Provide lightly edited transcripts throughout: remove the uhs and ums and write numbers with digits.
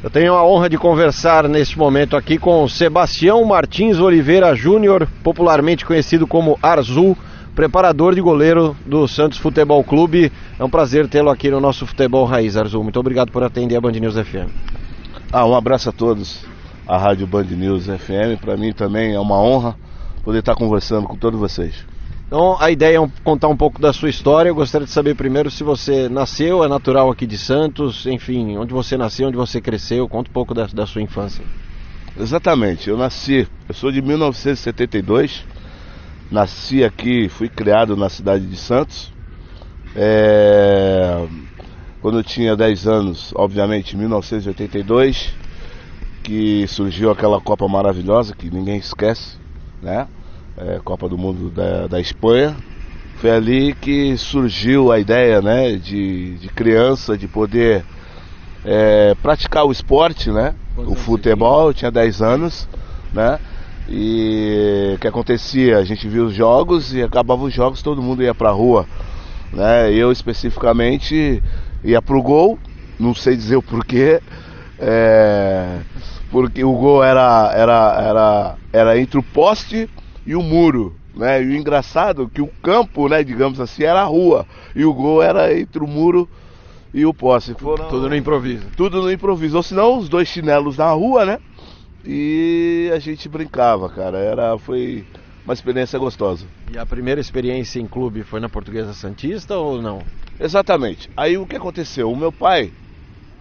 Eu tenho a honra de conversar neste momento aqui com Sebastião Martins Oliveira Júnior, popularmente conhecido como Arzu, preparador de goleiro do Santos Futebol Clube. É um prazer tê-lo aqui no nosso Futebol Raiz, Arzu. Muito obrigado por atender a Band News FM. Um abraço a todos, a Rádio Band News FM. Para mim também é uma honra poder estar conversando com todos vocês. Então a ideia é contar um pouco da sua história. Eu gostaria de saber primeiro se você nasceu, é natural aqui de Santos, enfim, onde você nasceu, onde você cresceu. Conta um pouco da sua infância. Exatamente, eu sou de 1972, nasci aqui, fui criado na cidade de Santos. Quando eu tinha 10 anos, obviamente, em 1982, que surgiu aquela Copa maravilhosa que ninguém esquece, né? Copa do Mundo da Espanha. Foi ali que surgiu a ideia, né, de criança, de poder praticar o esporte, né? O futebol. Eu tinha 10 anos, né? E o que acontecia? A gente via os jogos e acabava os jogos, todo mundo ia pra rua, né? Eu especificamente ia pro gol, não sei dizer o porquê, porque o gol era entre o poste e o muro, né? E o engraçado é que o campo, né, digamos assim, era a rua, e o gol era entre o muro e o poste. Tudo no improviso. Tudo no improviso, ou senão os dois chinelos na rua, né? E a gente brincava, cara. Foi uma experiência gostosa. E a primeira experiência em clube foi na Portuguesa Santista ou não? Exatamente. Aí o que aconteceu? O meu pai,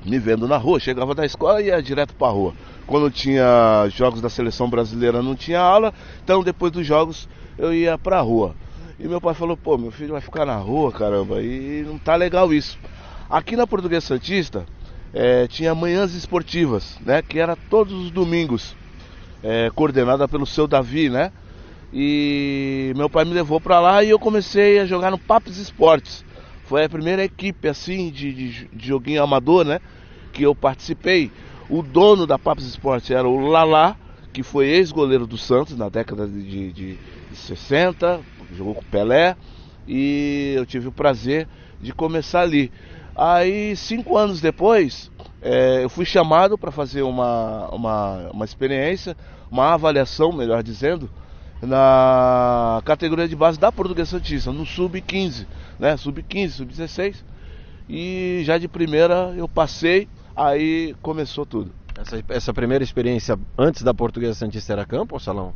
me vendo na rua, chegava da escola e ia direto pra rua. Quando tinha jogos da seleção brasileira não tinha aula, então depois dos jogos eu ia pra rua. E meu pai falou, pô, meu filho vai ficar na rua, caramba, e não tá legal isso. Aqui na Portuguesa Santista tinha manhãs esportivas, né, que era todos os domingos, coordenada pelo seu Davi, né? E meu pai me levou pra lá e eu comecei a jogar no Papos Esportes. Foi a primeira equipe assim de joguinho amador, né, que eu participei. O dono da Papos Esportes era o Lalá, que foi ex-goleiro do Santos na década de 60, jogou com o Pelé, e eu tive o prazer de começar ali. Aí 5 anos depois, eu fui chamado para fazer uma experiência, uma avaliação, melhor dizendo, na categoria de base da Portuguesa Santista, no Sub-15, né? Sub-15, Sub-16, e já de primeira eu passei. Aí começou tudo. Essa primeira experiência antes da Portuguesa Santista era campo ou salão?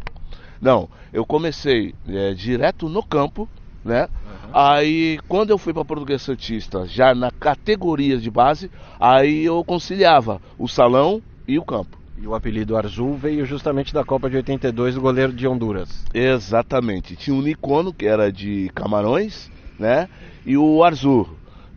Não, eu comecei direto no campo, né? Uhum. Aí quando eu fui para a Portuguesa Santista, já na categoria de base, aí eu conciliava o salão e o campo. E o apelido Arzu veio justamente da Copa de 82 do goleiro de Honduras. Exatamente. Tinha o Nicono, que era de Camarões, né? E o Arzu.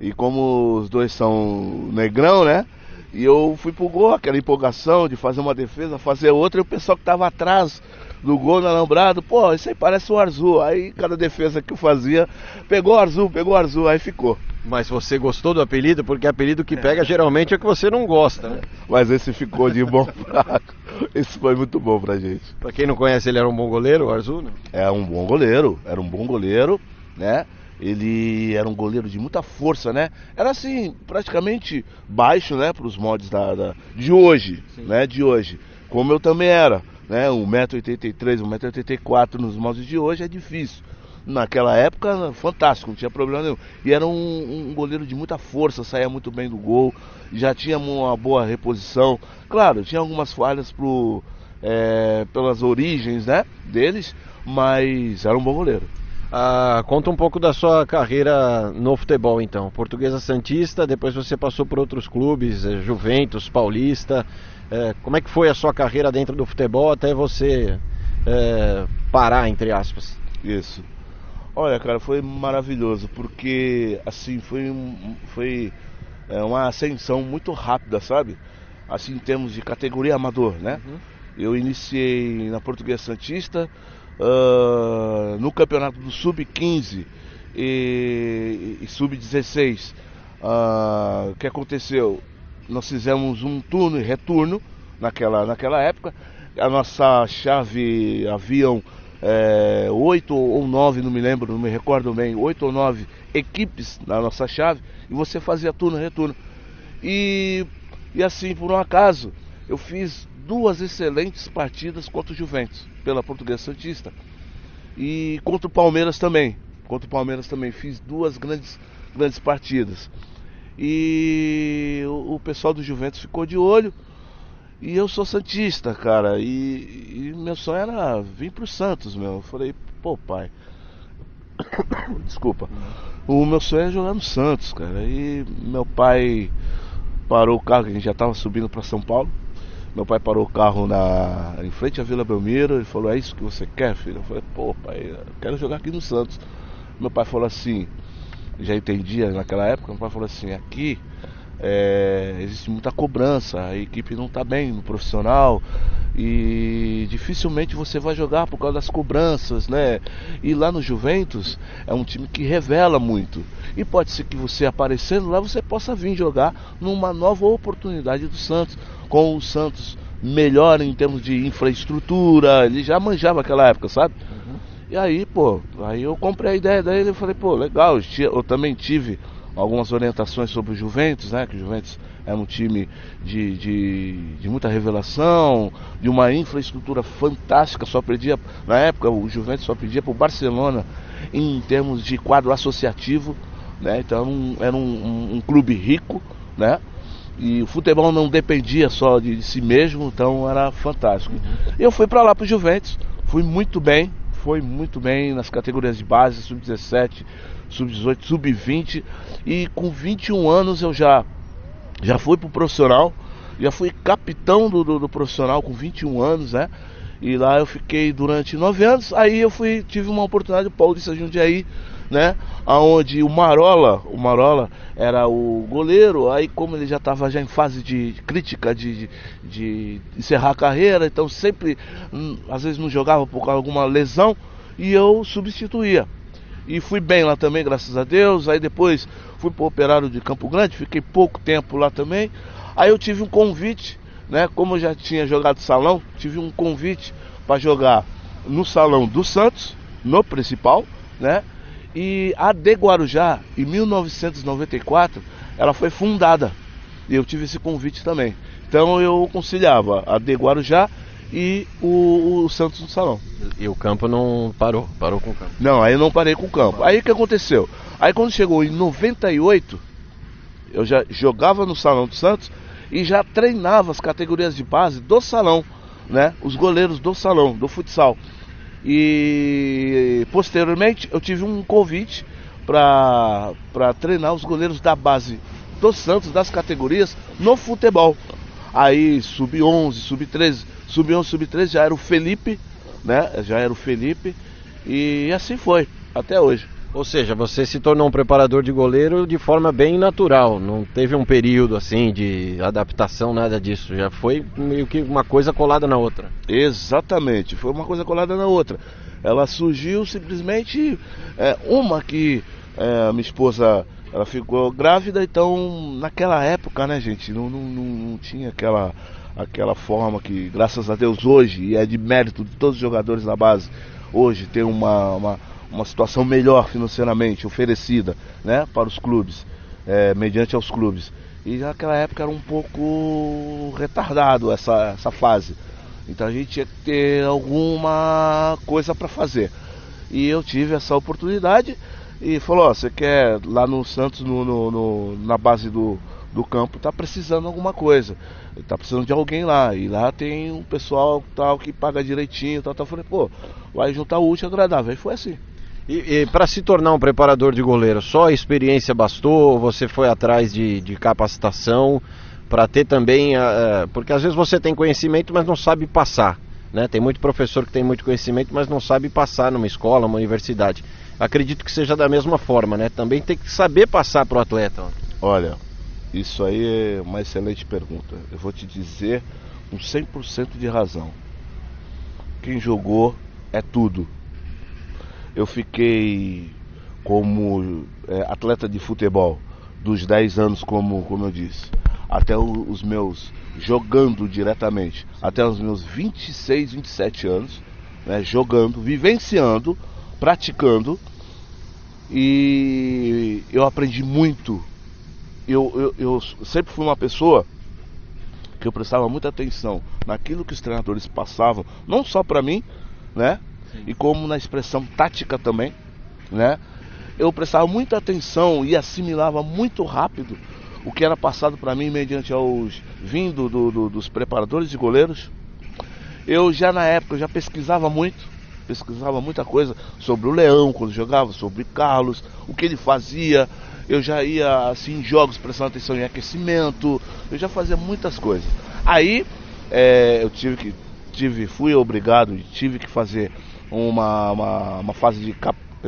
E como os dois são negrão, né? E eu fui pro gol, aquela empolgação de fazer uma defesa, fazer outra, e o pessoal que tava atrás do gol no alambrado, pô, isso aí parece o Arzu. Aí cada defesa que eu fazia, pegou o Arzu, aí ficou. Mas você gostou do apelido? Porque apelido que pega geralmente é que você não gosta, né? Mas esse ficou de bom fraco. Esse foi muito bom pra gente. Pra quem não conhece, ele era um bom goleiro, o Arzu, né? Era um bom goleiro, né? Ele era um goleiro de muita força, né? Era assim, praticamente baixo, né? Para os moldes de hoje, né? De hoje. Como eu também era, né? 1,83 m, 1,84 m nos moldes de hoje é difícil. Naquela época, fantástico, não tinha problema nenhum. E era um goleiro de muita força, saía muito bem do gol, já tinha uma boa reposição. Claro, tinha algumas falhas pelas origens, né? Deles, mas era um bom goleiro. Conta um pouco da sua carreira no futebol, então. Portuguesa Santista, depois você passou por outros clubes, Juventus, Paulista. Como é que foi a sua carreira dentro do futebol até você parar, entre aspas? Isso. Olha, cara, foi maravilhoso, porque assim, foi uma ascensão muito rápida, sabe? Assim, em termos de categoria amador, né? Uhum. Eu iniciei na Portuguesa Santista, no campeonato do Sub-15 e Sub-16. O que aconteceu? Nós fizemos um turno e retorno naquela época. A nossa chave haviam 8 ou 9, não me lembro, não me recordo bem, 8 ou 9 equipes na nossa chave, e você fazia turno e retorno. E E assim, por um acaso, eu fiz 2 excelentes partidas contra o Juventus, pela Portuguesa Santista. E contra o Palmeiras também. Contra o Palmeiras também fiz 2 grandes partidas. E o pessoal do Juventus ficou de olho. E eu sou santista, cara. E meu sonho era vir pro Santos, meu. Eu falei, pô, pai. Desculpa. O meu sonho é jogar no Santos, cara. E meu pai parou o carro, que a gente já tava subindo para São Paulo. Meu pai parou o carro em frente à Vila Belmiro. Ele falou, é isso que você quer, filho? Eu falei, pô, pai, eu quero jogar aqui no Santos. Meu pai falou assim, já entendia naquela época, meu pai falou assim, aqui existe muita cobrança, a equipe não está bem no profissional e dificilmente você vai jogar por causa das cobranças, né? E lá no Juventus é um time que revela muito e pode ser que você aparecendo lá você possa vir jogar numa nova oportunidade do Santos, com o Santos melhor em termos de infraestrutura. Ele já manjava aquela época, sabe? E aí, pô, aí eu comprei a ideia dele e falei, pô, legal. Eu também tive algumas orientações sobre o Juventus, né? Que o Juventus é um time de muita revelação, de uma infraestrutura fantástica. Só perdia, na época, o Juventus só perdia pro Barcelona em termos de quadro associativo, né? Então era um clube rico, né? E o futebol não dependia só de si mesmo, então era fantástico. Eu fui para lá pro Juventus, fui muito bem nas categorias de base, sub-17, sub-18, sub-20, e com 21 anos eu já fui pro profissional, já fui capitão do profissional com 21 anos, né? E lá eu fiquei durante 9 anos, aí eu tive uma oportunidade do Paulista Jundiaí, né? Aonde o Marola era o goleiro, aí como ele já estava já em fase de crítica de encerrar a carreira, então sempre, às vezes não jogava por alguma lesão, e eu substituía. E fui bem lá também, graças a Deus. Aí depois fui pro Operário de Campo Grande, fiquei pouco tempo lá também. Aí eu tive um convite, né? Como eu já tinha jogado salão, tive um convite para jogar no salão do Santos, no principal, né? E a de Guarujá, em 1994, ela foi fundada. E eu tive esse convite também. Então eu conciliava a de Guarujá e o Santos no salão. E o campo não parou com o campo? Não, aí eu não parei com o campo. Aí o que aconteceu? Aí quando chegou em 98, eu já jogava no salão do Santos e já treinava as categorias de base do salão, né? Os goleiros do salão, do futsal. E posteriormente eu tive um convite para treinar os goleiros da base do Santos, das categorias, no futebol. Aí sub-11, sub-13, sub-11, sub-13 já era o Felipe, né? Já era o Felipe, e assim foi, até hoje. Ou seja, você se tornou um preparador de goleiro de forma bem natural, não teve um período assim de adaptação, nada disso, já foi meio que uma coisa colada na outra. Exatamente, foi uma coisa colada na outra. Ela surgiu simplesmente, uma que minha esposa, ela ficou grávida, então naquela época, né, gente, não tinha aquela forma que, graças a Deus, hoje, e é de mérito de todos os jogadores da base, hoje tem uma situação melhor financeiramente oferecida, né, para os clubes, mediante aos clubes. E naquela época era um pouco retardado essa fase. Então a gente tinha que ter alguma coisa para fazer. E eu tive essa oportunidade e falou, você quer lá no Santos, na base do campo, tá precisando alguma coisa. Tá precisando de alguém lá. E lá tem um pessoal tal que paga direitinho, tal. Eu falei, pô, vai juntar o útil e agradável. Aí foi assim. E para se tornar um preparador de goleiro, só a experiência bastou? Ou você foi atrás de capacitação para ter também, porque às vezes você tem conhecimento, mas não sabe passar, né? Tem muito professor que tem muito conhecimento, mas não sabe passar numa escola, numa universidade. Acredito que seja da mesma forma, né? Também tem que saber passar para o atleta. Olha, isso aí é uma excelente pergunta. Eu vou te dizer com 100% de razão. Quem jogou é tudo. Eu fiquei como atleta de futebol dos 10 anos, como eu disse, até os meus, jogando diretamente, até os meus 26, 27 anos, né, jogando, vivenciando, praticando, e eu aprendi muito. Eu sempre fui uma pessoa que eu prestava muita atenção naquilo que os treinadores passavam, não só para mim, né? E como na expressão tática também, né? Eu prestava muita atenção e assimilava muito rápido o que era passado para mim mediante aos vindo dos preparadores de goleiros. Eu já na época eu já pesquisava muita coisa sobre o Leão quando jogava, sobre Carlos, o que ele fazia. Eu já ia assim em jogos prestando atenção em aquecimento, eu já fazia muitas coisas. Aí eu fui obrigado e tive que fazer uma fase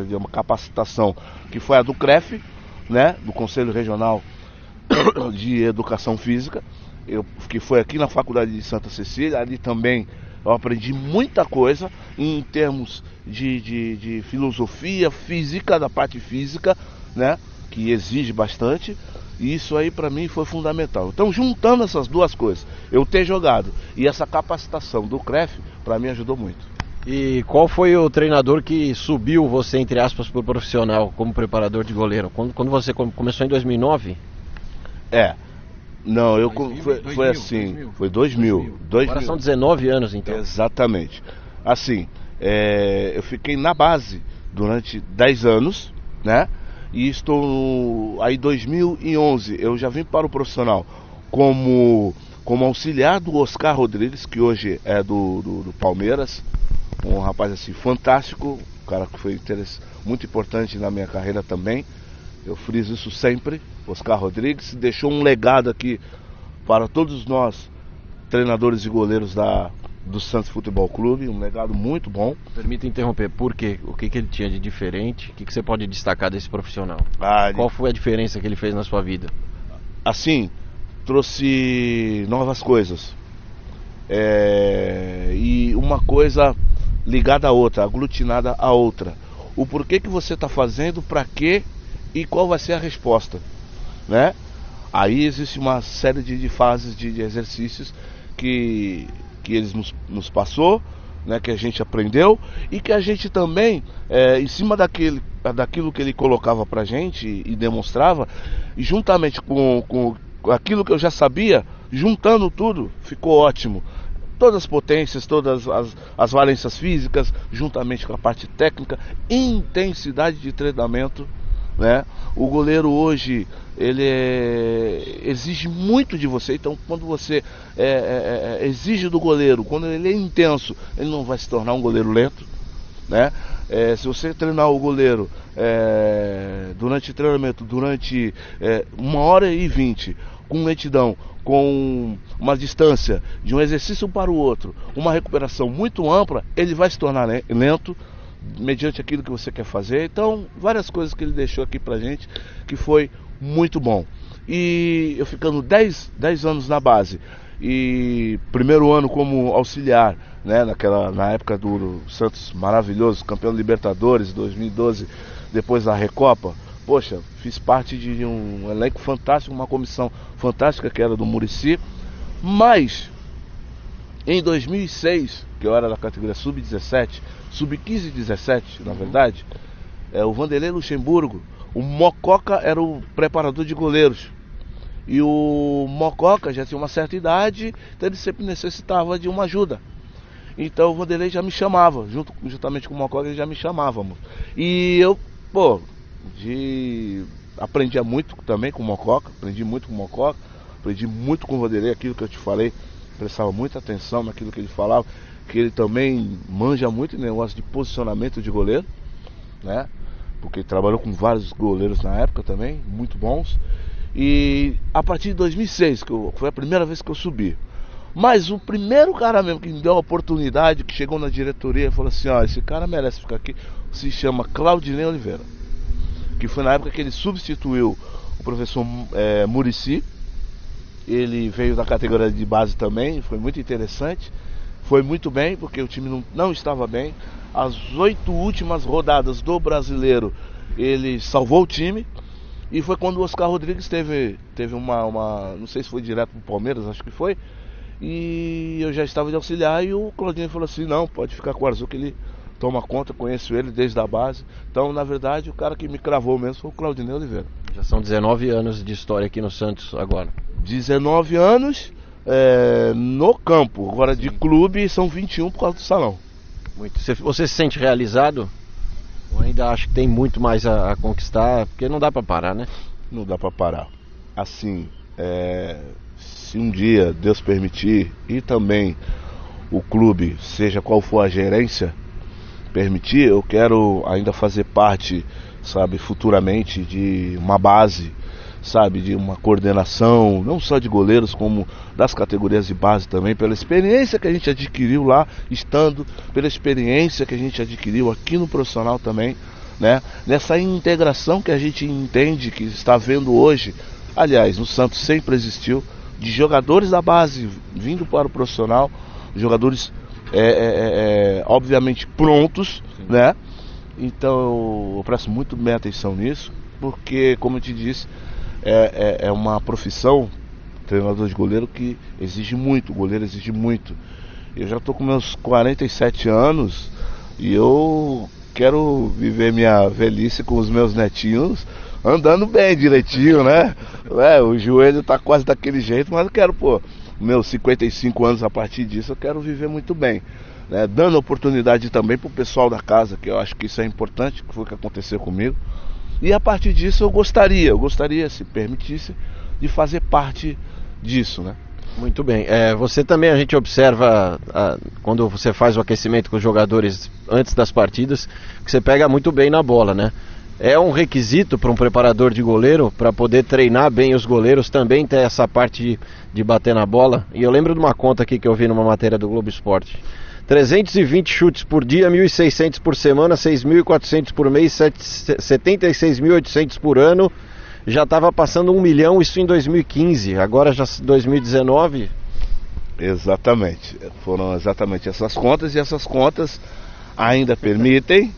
de uma capacitação que foi a do CREF, né, do Conselho Regional de Educação Física, que foi aqui na Faculdade de Santa Cecília. Ali também eu aprendi muita coisa em termos de filosofia física, da parte física, né, que exige bastante, e isso aí para mim foi fundamental. Então, juntando essas duas coisas, eu ter jogado e essa capacitação do CREF, para mim ajudou muito. E qual foi o treinador que subiu você, entre aspas, para o profissional como preparador de goleiro? Quando você começou em 2009? Não, foi assim, foi 2000. Agora são 19 anos então. Exatamente. Assim, eu fiquei na base durante 10 anos, né? E aí em 2011 eu já vim para o profissional como auxiliar do Oscar Rodrigues, que hoje é do Palmeiras. Um rapaz assim fantástico, um cara que foi muito importante na minha carreira também. Eu friso isso sempre. Oscar Rodrigues deixou um legado aqui para todos nós, treinadores e goleiros do Santos Futebol Clube, um legado muito bom. Permita interromper, por quê? O que ele tinha de diferente? O que você pode destacar desse profissional? Qual foi a diferença que ele fez na sua vida? Assim, trouxe novas coisas. E uma coisa ligada à outra, aglutinada à outra. O porquê que você está fazendo, para quê e qual vai ser a resposta, né? Aí existe uma série de fases, de exercícios que eles nos passou, né, que a gente aprendeu e que a gente também, em cima daquilo que ele colocava pra gente e demonstrava, e juntamente com aquilo que eu já sabia, juntando tudo, ficou ótimo. Todas as potências, todas as valências físicas, juntamente com a parte técnica, intensidade de treinamento, né? O goleiro hoje, ele exige muito de você. Então quando você exige do goleiro, quando ele é intenso, ele não vai se tornar um goleiro lento, né? Se você treinar o goleiro durante o treinamento, durante 1h20, com lentidão, com uma distância de um exercício para o outro, uma recuperação muito ampla, ele vai se tornar lento mediante aquilo que você quer fazer. Então, várias coisas que ele deixou aqui pra gente, que foi muito bom. E eu ficando 10 anos na base, e primeiro ano como auxiliar, né, na época do Santos maravilhoso, campeão da Libertadores 2012, depois da Recopa. Poxa, fiz parte de um elenco fantástico, uma comissão fantástica que era do Muricy. Mas em 2006, que eu era da categoria sub-17, sub-15 e 17, na verdade, o Vanderlei Luxemburgo, o Mococa era o preparador de goleiros. E o Mococa já tinha uma certa idade, então ele sempre necessitava de uma ajuda. Então o Vanderlei já me chamava, juntamente com o Mococa, ele já me chamávamos. E eu, aprendia muito também com o Mococa, aprendi muito com o Vanderlei, aquilo que eu te falei, prestava muita atenção naquilo que ele falava, que ele também manja muito em negócio de posicionamento de goleiro, né? Porque ele trabalhou com vários goleiros na época também, muito bons. E a partir de 2006, foi a primeira vez que eu subi. Mas o primeiro cara mesmo que me deu a oportunidade, que chegou na diretoria e falou assim: ó, esse cara merece ficar aqui, se chama Claudinei Oliveira. Que foi na época que ele substituiu o professor Muricy. Ele veio da categoria de base também, foi muito interessante. Foi muito bem, porque o time não estava bem. As 8 últimas rodadas do Brasileiro, ele salvou o time. E foi quando o Oscar Rodrigues teve uma não sei se foi direto pro Palmeiras, acho que foi. E eu já estava de auxiliar e o Claudinei falou assim: não, pode ficar com o Arzu que ele toma conta, conheço ele desde a base. Então, na verdade, o cara que me cravou mesmo foi o Claudinei Oliveira. Já são 19 anos de história aqui no Santos agora. 19 anos, no campo. Agora de clube são 21 por causa do salão. Muito. Você se sente realizado? Ou ainda acha que tem muito mais a conquistar? Porque não dá para parar, né? Não dá para parar. Assim, se um dia Deus permitir e também o clube, seja qual for a gerência, permitir, eu quero ainda fazer parte, sabe, futuramente de uma base, sabe, de uma coordenação, não só de goleiros, como das categorias de base também, pela experiência que a gente adquiriu lá, estando, pela experiência que a gente adquiriu aqui no profissional também, né, nessa integração que a gente entende que está vendo hoje. Aliás, no Santos sempre existiu, de jogadores da base vindo para o profissional, jogadores obviamente prontos, né? Então eu presto muito bem atenção nisso, porque, como eu te disse, é uma profissão, treinador de goleiro, que exige muito, o goleiro exige muito. Eu já estou com meus 47 anos e eu quero viver minha velhice com os meus netinhos andando bem, direitinho, né? O joelho tá quase daquele jeito, mas eu quero, meus 55 anos, a partir disso eu quero viver muito bem, né? Dando oportunidade também pro pessoal da casa, que eu acho que isso é importante, que foi o que aconteceu comigo. E a partir disso eu gostaria, se permitisse, de fazer parte disso, né? Muito bem. Você também, a gente observa, quando você faz o aquecimento com os jogadores antes das partidas, que você pega muito bem na bola, né? É um requisito para um preparador de goleiro, para poder treinar bem os goleiros, também ter essa parte de bater na bola. E eu lembro de uma conta aqui que eu vi numa matéria do Globo Esporte: 320 chutes por dia, 1.600 por semana, 6.400 por mês, 76.800 por ano. Já estava passando 1 milhão, isso em 2015, agora já 2019. Exatamente, foram exatamente essas contas, e essas contas ainda permitem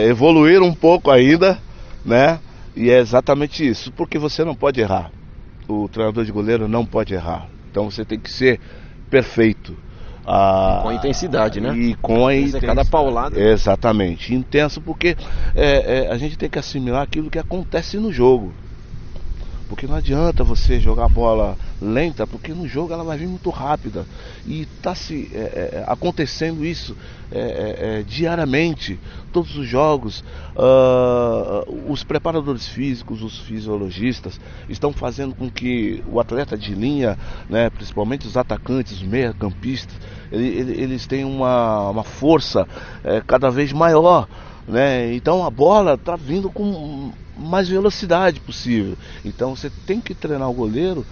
evoluir um pouco ainda, né? E é exatamente isso, porque você não pode errar, o treinador de goleiro não pode errar, então você tem que ser perfeito. Com a intensidade, né? E com a intensidade. Cada paulada. Exatamente, intenso, porque a gente tem que assimilar aquilo que acontece no jogo. Porque não adianta você jogar a bola lenta, porque no jogo ela vai vir muito rápida. E está acontecendo isso diariamente, todos os jogos. Os preparadores físicos, os fisiologistas, estão fazendo com que o atleta de linha, né, principalmente os atacantes, os meia-campistas, eles tenham uma força cada vez maior, né? Então a bola está vindo com mais velocidade possível. Então você tem que treinar o goleiro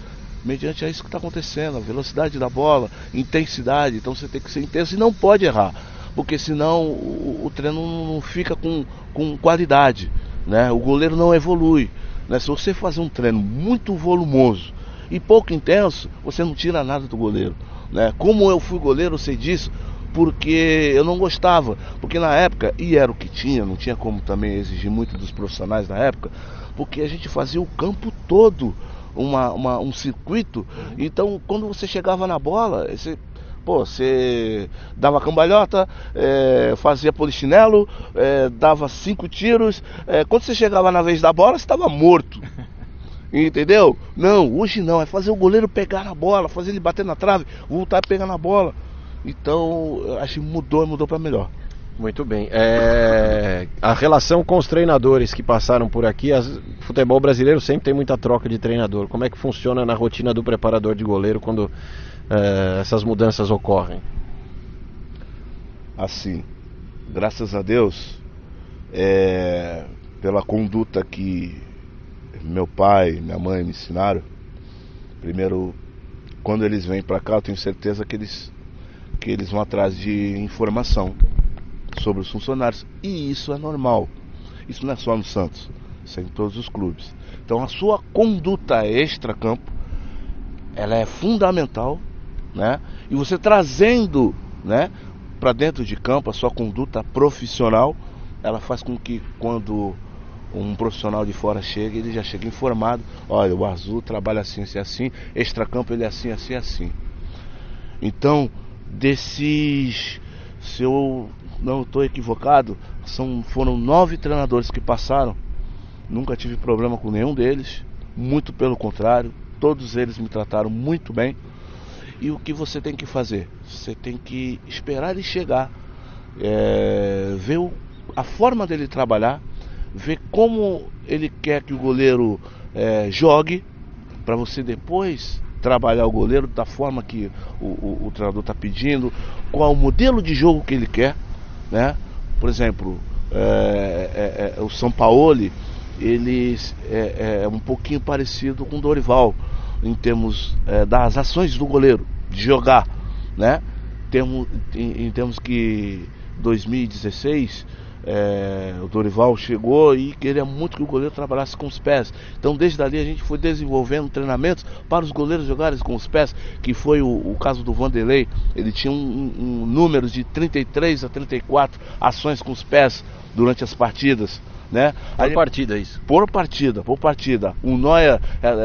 mediante isso que está acontecendo, a velocidade da bola, intensidade. Então você tem que ser intenso e não pode errar, porque senão o treino não fica com qualidade, né? O goleiro não evolui, né? Se você fazer um treino muito volumoso e pouco intenso, você não tira nada do goleiro, né? Como eu fui goleiro, eu sei disso, porque eu não gostava, porque na época, e era o que tinha, não tinha como também exigir muito dos profissionais na época, porque a gente fazia o campo todo, um circuito. Então quando você chegava na bola, você dava cambalhota, fazia polichinelo, dava 5 tiros, quando você chegava na vez da bola, você estava morto. Entendeu? Não, hoje não, é fazer o goleiro pegar na bola, fazer ele bater na trave, voltar a pegar na bola. Então, eu acho que mudou para melhor. Muito bem. A relação com os treinadores que passaram por aqui, o futebol brasileiro sempre tem muita troca de treinador. Como é que funciona na rotina do preparador de goleiro quando essas mudanças ocorrem? Assim, graças a Deus, pela conduta que meu pai e minha mãe me ensinaram, primeiro, quando eles vêm para cá, eu tenho certeza que eles vão atrás de informação sobre os funcionários, e isso é normal. Isso não é só no Santos, isso é em todos os clubes. Então a sua conduta extra-campo, ela é fundamental, né? E você trazendo, né, para dentro de campo a sua conduta profissional, ela faz com que quando um profissional de fora chega, ele já chega informado: olha, o Azul trabalha assim, assim, assim, extra-campo ele é assim, assim, assim. Então, se eu não estou equivocado, foram 9 treinadores que passaram, nunca tive problema com nenhum deles, muito pelo contrário, todos eles me trataram muito bem, E o que você tem que fazer? Você tem que esperar ele chegar, ver a forma dele trabalhar, ver como ele quer que o goleiro jogue, para você depois trabalhar o goleiro da forma que o treinador está pedindo, qual o modelo de jogo que ele quer, né? Por exemplo, o Sampaoli, ele é um pouquinho parecido com o Dorival em termos das ações do goleiro, de jogar, né? Em termos que 2016 o Dorival chegou e queria muito que o goleiro trabalhasse com os pés. Então desde ali a gente foi desenvolvendo treinamentos para os goleiros jogarem com os pés, que foi o caso do Vanderlei. Ele tinha um número de 33 a 34 ações com os pés durante as partidas, né? Por partida, isso? Por partida. O Neuer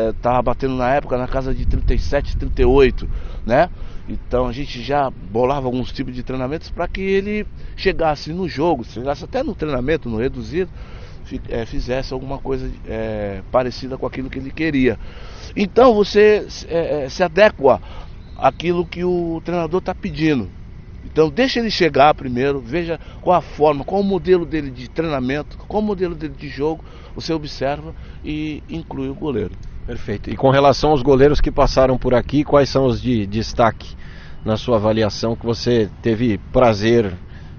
estava batendo na época na casa de 37, 38, né? Então a gente já bolava alguns tipos de treinamentos para que ele chegasse no jogo, chegasse até no treinamento, no reduzido, fizesse alguma coisa parecida com aquilo que ele queria. Então você se adequa àquilo que o treinador está pedindo. Então deixa ele chegar primeiro, veja qual a forma, qual o modelo dele de treinamento, qual o modelo dele de jogo, você observa e inclui o goleiro. Perfeito. E com relação aos goleiros que passaram por aqui, quais são os de destaque na sua avaliação que você teve prazer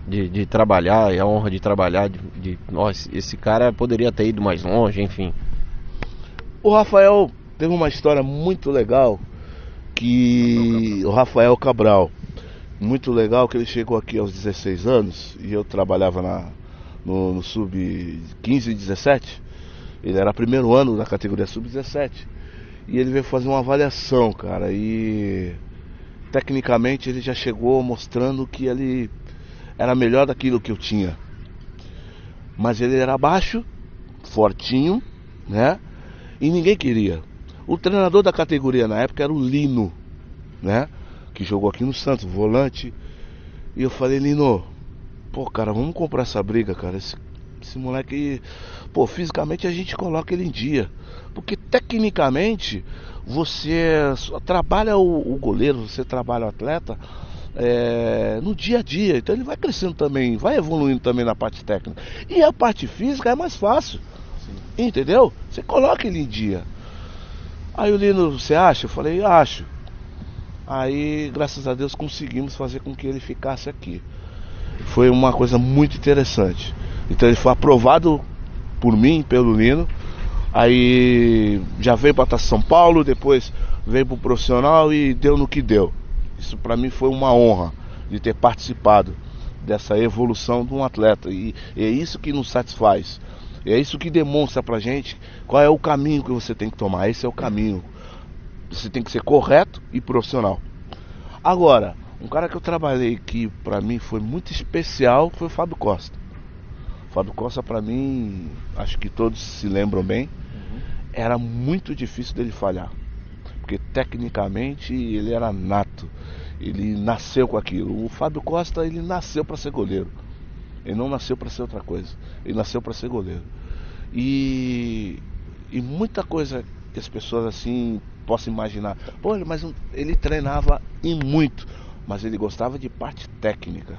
de trabalhar e a honra de trabalhar, nossa, esse cara poderia ter ido mais longe, enfim? O Rafael teve uma história muito legal, que o Rafael Cabral, muito legal, que ele chegou aqui aos 16 anos e eu trabalhava no sub-15 e 17. Ele era primeiro ano da categoria sub-17 e ele veio fazer uma avaliação, cara, e tecnicamente ele já chegou mostrando que ele era melhor daquilo que eu tinha, mas ele era baixo, fortinho, né? E ninguém queria. O treinador da categoria na época era o Lino, né? Que jogou aqui no Santos, volante. E eu falei: Lino, pô, cara, vamos comprar essa briga, cara. Esse moleque, pô, fisicamente a gente coloca ele em dia, porque tecnicamente você trabalha o goleiro, você trabalha o atleta no dia a dia. Então ele vai crescendo também, vai evoluindo também na parte técnica. E a parte física é mais fácil. Sim. Entendeu? Você coloca ele em dia. Aí o Lino: você acha? Eu falei: acho. Aí, graças a Deus, conseguimos fazer com que ele ficasse aqui. Foi uma coisa muito interessante. Então ele foi aprovado por mim, pelo Lino. Aí já veio para São Paulo, depois veio para o profissional e deu no que deu. Isso para mim foi uma honra de ter participado dessa evolução de um atleta. E é isso que nos satisfaz. É isso que demonstra pra gente qual é o caminho que você tem que tomar. Esse é o caminho. Você tem que ser correto e profissional. Agora, um cara que eu trabalhei que pra mim foi muito especial foi o Fábio Costa. O Fábio Costa, pra mim, acho que todos se lembram bem, era muito difícil dele falhar, porque tecnicamente ele era nato, ele nasceu com aquilo. O Fábio Costa, ele nasceu para ser goleiro, ele não nasceu para ser outra coisa, ele nasceu para ser goleiro. E muita coisa que as pessoas assim possam imaginar, pô, mas ele treinava e muito, mas ele gostava de parte técnica,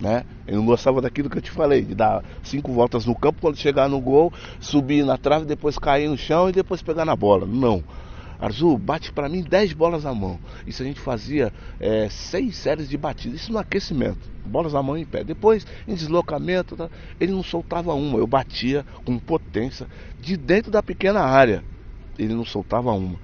né? Ele não gostava daquilo que eu te falei, de dar 5 voltas no campo, quando chegar no gol, subir na trave, depois cair no chão e depois pegar na bola. Não. Arzu, bate pra mim 10 bolas na mão. Isso a gente fazia 6 séries de batidas, isso no aquecimento, bolas na mão e em pé. Depois, em deslocamento, tá? Ele não soltava uma, eu batia com potência de dentro da pequena área. Ele não soltava uma.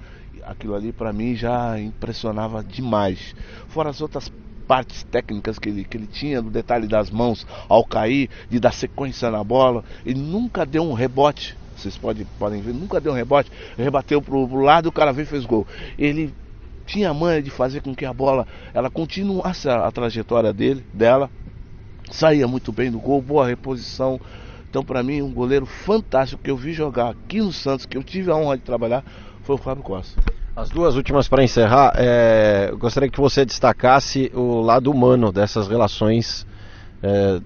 Aquilo ali pra mim já impressionava demais. Fora as outras partes técnicas que ele tinha, do detalhe das mãos ao cair, de dar sequência na bola. Ele nunca deu um rebote. Vocês podem ver, nunca deu um rebote. Rebateu pro lado, o cara veio e fez gol. Ele tinha a manha de fazer com que a bola ela continuasse a trajetória dela. Saía muito bem do gol, boa reposição. Então, para mim, um goleiro fantástico que eu vi jogar aqui no Santos, que eu tive a honra de trabalhar, foi o Fábio Costa. As duas últimas para encerrar, eu gostaria que você destacasse o lado humano dessas relações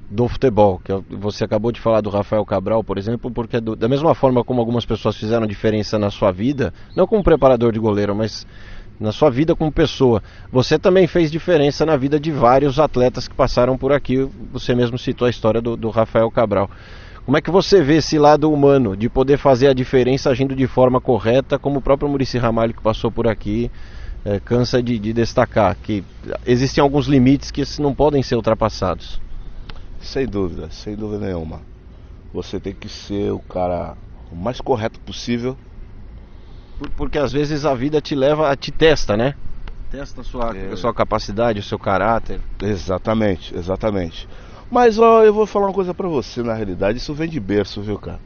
do futebol, que você acabou de falar do Rafael Cabral, por exemplo, porque da mesma forma como algumas pessoas fizeram diferença na sua vida, não como preparador de goleiro, mas na sua vida como pessoa. Você também fez diferença na vida de vários atletas que passaram por aqui. Você mesmo citou a história do Rafael Cabral. Como é que você vê esse lado humano de poder fazer a diferença agindo de forma correta, como o próprio Muricy Ramalho que passou por aqui cansa de destacar, que existem alguns limites que não podem ser ultrapassados? Sem dúvida nenhuma. Você tem que ser o cara o mais correto possível. Porque às vezes a vida te testa, né? Testa a sua capacidade, o seu caráter. Exatamente. Mas ó, eu vou falar uma coisa pra você, na realidade, isso vem de berço, viu, cara?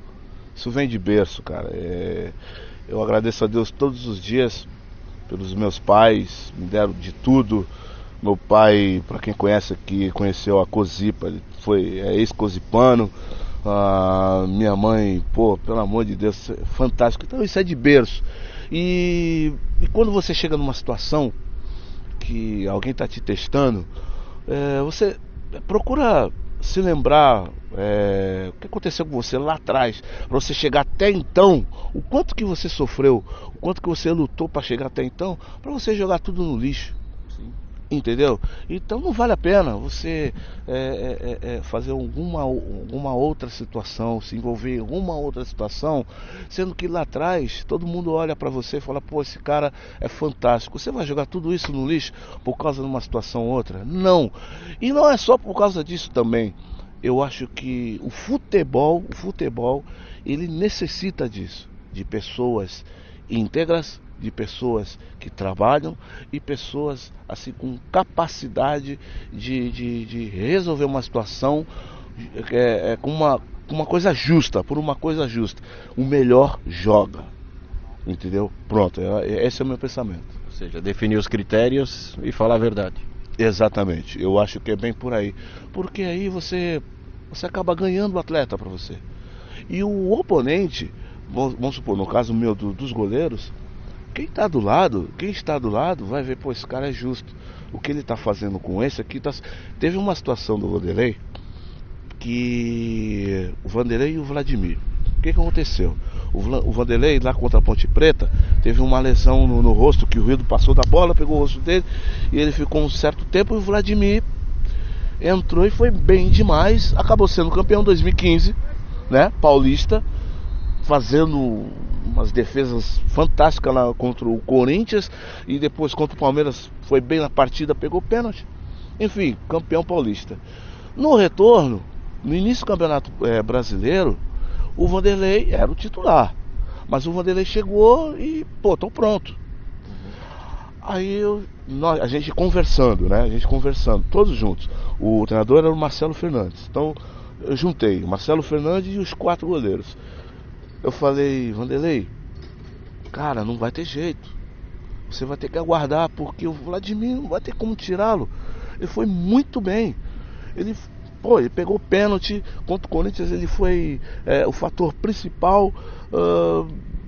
Isso vem de berço, cara. Eu agradeço a Deus todos os dias pelos meus pais, me deram de tudo. Meu pai, pra quem conhece aqui, conheceu a Cosipa, ele foi ex-cosipano. Minha mãe, pô, pelo amor de Deus, fantástico. Então isso é de berço. E quando você chega numa situação que alguém está te testando, você procura se lembrar o que aconteceu com você lá atrás, para você chegar até então, o quanto que você sofreu, o quanto que você lutou para chegar até então, para você jogar tudo no lixo. Entendeu? Então não vale a pena você fazer alguma outra situação, se envolver em alguma outra situação, sendo que lá atrás todo mundo olha pra você e fala, pô, esse cara é fantástico. Você vai jogar tudo isso no lixo por causa de uma situação ou outra? Não. E não é só por causa disso também. Eu acho que o futebol, ele necessita disso, de pessoas íntegras, de pessoas que trabalham e pessoas assim com capacidade de resolver uma situação com uma coisa justa, por uma coisa justa. O melhor joga, entendeu? Pronto, esse é o meu pensamento. Ou seja, definir os critérios e falar a verdade. Exatamente, eu acho que é bem por aí, porque aí você acaba ganhando o atleta para você. E o oponente, vamos supor, no caso meu dos goleiros, quem está do lado vai ver, pô, esse cara é justo. O que ele está fazendo com esse aqui Teve uma situação do Vanderlei, que o Vanderlei e o Vladimir, o que aconteceu? O Vanderlei lá contra a Ponte Preta teve uma lesão no rosto, que o Rildo passou da bola, pegou o rosto dele e ele ficou um certo tempo. E o Vladimir entrou e foi bem demais, acabou sendo campeão 2015, né, paulista, fazendo umas defesas fantásticas lá contra o Corinthians, e depois contra o Palmeiras foi bem na partida, pegou pênalti. Enfim, campeão paulista. No retorno, no início do Campeonato Brasileiro, o Vanderlei era o titular, mas o Vanderlei chegou e, pô, tô pronto. Aí a gente conversando, todos juntos. O treinador era o Marcelo Fernandes. Então eu juntei o Marcelo Fernandes e os 4 goleiros. Eu falei, Vanderlei, cara, não vai ter jeito. Você vai ter que aguardar, porque o Vladimir não vai ter como tirá-lo. Ele foi muito bem. Ele pegou pênalti contra o Corinthians, ele foi o fator principal.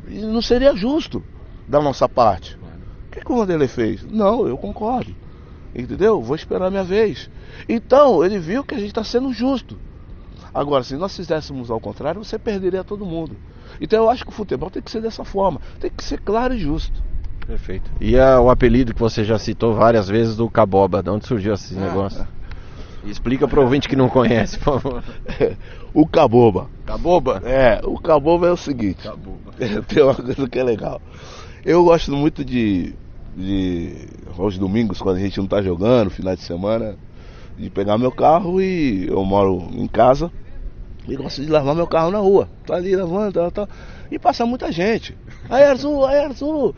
E não seria justo da nossa parte. O que o Vanderlei fez? Não, eu concordo. Entendeu? Vou esperar a minha vez. Então, ele viu que a gente está sendo justo. Agora, se nós fizéssemos ao contrário, você perderia todo mundo. Então eu acho que o futebol tem que ser dessa forma, tem que ser claro e justo. Perfeito. E o apelido que você já citou várias vezes do Caboba, de onde surgiu esse negócio? Explica para o ouvinte que não conhece, por favor. O Caboba. Caboba? O Caboba é o seguinte. Tem uma coisa que é legal. Eu gosto muito de aos domingos, quando a gente não está jogando, final de semana, de pegar meu carro, e eu moro em casa e gosto de lavar meu carro na rua. Tá ali lavando, tal. E passa muita gente. Aí Arzu.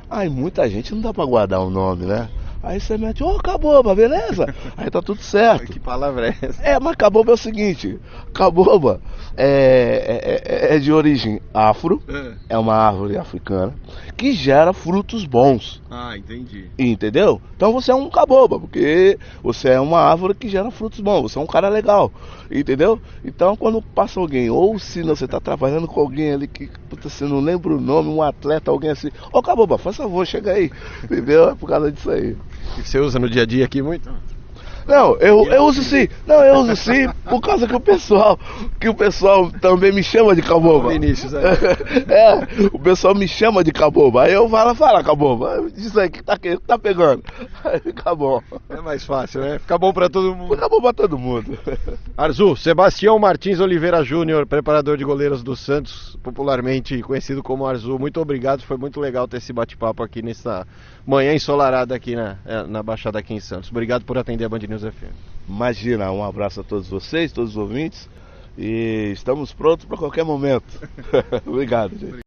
Aí muita gente não dá pra guardar o nome, né? Aí você mete, Caboba, beleza? Aí tá tudo certo. Que palavra é essa? Mas Caboba é o seguinte, Caboba é de origem afro, é uma árvore africana que gera frutos bons. Entendi. Entendeu? Então você é um Caboba, porque você é uma árvore que gera frutos bons, você é um cara legal, entendeu? Então quando passa alguém, ou se você tá trabalhando com alguém ali que você não lembra o nome, um atleta, alguém assim, Caboba, faz favor, chega aí, entendeu? É por causa disso aí. E você usa no dia a dia aqui muito? Não, eu uso sim. Não, eu uso sim, por causa que o pessoal também me chama de Caboba. Vinícius, O pessoal me chama de Caboba. Aí eu fala Caboba. Diz aí que tá pegando. Aí fica bom. É mais fácil, né? Fica bom pra todo mundo. Fica bom pra todo mundo. Arzu, Sebastião Martins Oliveira Júnior, preparador de goleiros do Santos, popularmente conhecido como Arzu. Muito obrigado, foi muito legal ter esse bate-papo aqui nessa manhã ensolarada aqui na Baixada aqui em Santos. Obrigado por atender a Band News FM. Imagina, um abraço a todos vocês, todos os ouvintes, e estamos prontos para qualquer momento. Obrigado, gente.